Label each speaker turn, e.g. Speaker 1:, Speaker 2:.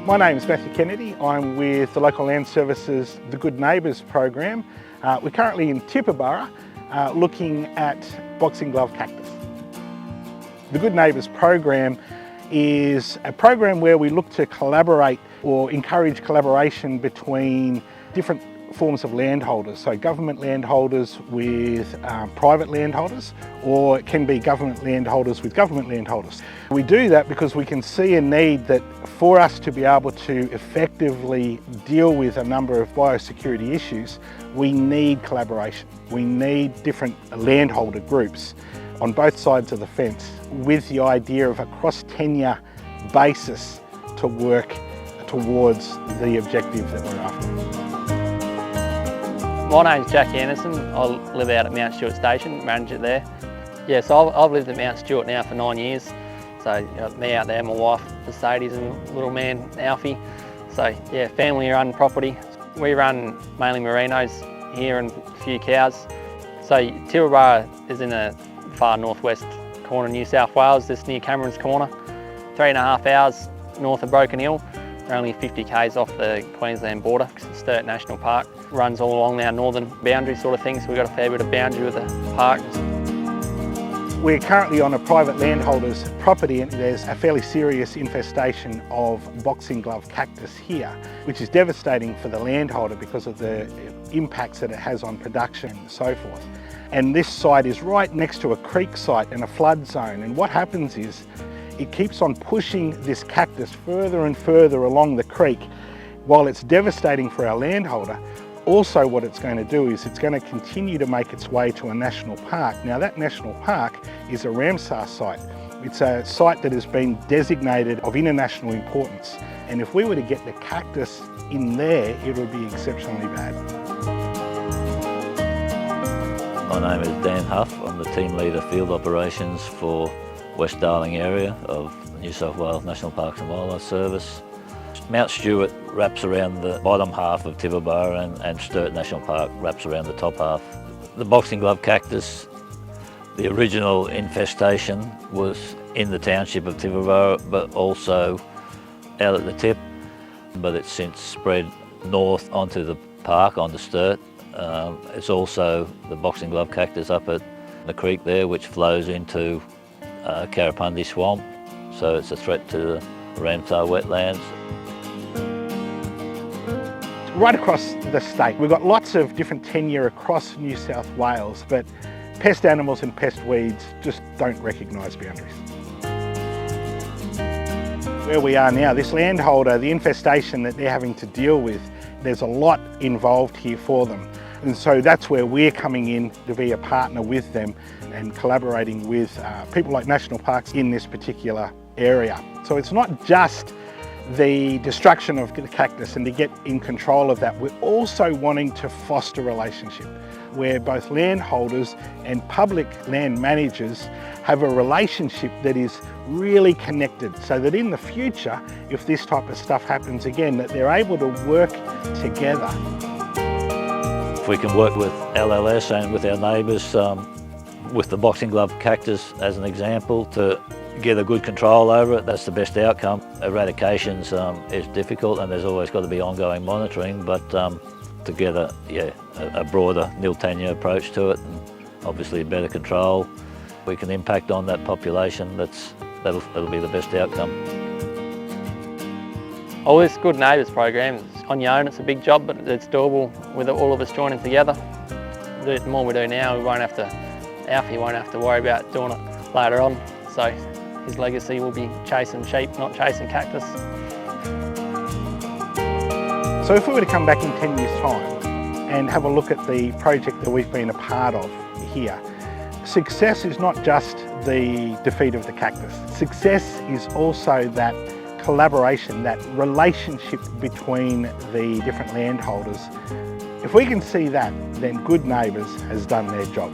Speaker 1: My name is Matthew Kennedy. I'm with the local land services, the Good Neighbours program. We're currently in Tibooburra looking at boxing glove cactus. The Good Neighbours program is a program where we look to collaborate or encourage collaboration between different forms of landholders, so government landholders with private landholders, or it can be government landholders with government landholders. We do that because we can see a need that for us to be able to effectively deal with a number of biosecurity issues, we need collaboration. We need different landholder groups on both sides of the fence with the idea of a cross-tenure basis to work towards the objective that we're after.
Speaker 2: My name's Jack Anderson. I live out at Mount Stewart Station, manage it there. Yeah, so I've lived at Mount Stewart now for 9 years. So me out there, my wife Mercedes and little man Alfie. So yeah, family run property. We run mainly merinos here and a few cows. So Tibooburra is in the far northwest corner of New South Wales, just near Cameron's Corner. 3.5 hours north of Broken Hill. We're only 50 k's off the Queensland border. Sturt National Park runs all along our northern boundary sort of thing, so we've got a fair bit of boundary with the park.
Speaker 1: We're currently on a private landholder's property and there's a fairly serious infestation of boxing glove cactus here, which is devastating for the landholder because of the impacts that it has on production and so forth. And this site is right next to a creek site and a flood zone, and what happens is it keeps on pushing this cactus further and further along the creek. While it's devastating for our landholder, also what it's going to do is it's going to continue to make its way to a national park. Now that national park is a Ramsar site. It's a site that has been designated of international importance. And if we were to get the cactus in there, it would be exceptionally bad.
Speaker 3: My name is Dan Huff. I'm the team leader field operations for West Darling area of New South Wales National Parks and Wildlife Service. Mount Stewart wraps around the bottom half of Tibooburra and Sturt National Park wraps around the top half. The boxing glove cactus, the original infestation was in the township of Tibooburra but also out at the tip, but it's since spread north onto the park, onto Sturt. It's also the boxing glove cactus up at the creek there, which flows into Karapundi swamp, so it's a threat to the Ramsar wetlands.
Speaker 1: Right across the state, we've got lots of different tenure across New South Wales, but pest animals and pest weeds just don't recognise boundaries. Where we are now, this landholder, the infestation that they're having to deal with, there's a lot involved here for them. And so that's where we're coming in to be a partner with them and collaborating with people like national parks in this particular area. So it's not just the destruction of the cactus and to get in control of that, we're also wanting to foster relationship where both landholders and public land managers have a relationship that is really connected, so that in the future, if this type of stuff happens again, that they're able to work together.
Speaker 3: If we can work with LLS and with our neighbours, with the boxing glove cactus as an example, to get a good control over it, that's the best outcome. Eradications is difficult and there's always got to be ongoing monitoring, but together, yeah, a broader nil tenure approach to it and obviously better control, we can impact on that population. That'll be the best outcome.
Speaker 2: All this Good Neighbours program, on your own it's a big job, but it's doable with all of us joining together. The more we do now, Alfie won't have to worry about doing it later on. So his legacy will be chasing sheep, not chasing cactus.
Speaker 1: So if we were to come back in 10 years' time and have a look at the project that we've been a part of here, success is not just the defeat of the cactus. Success is also that collaboration, that relationship between the different landholders. If we can see that, then Good Neighbours has done their job.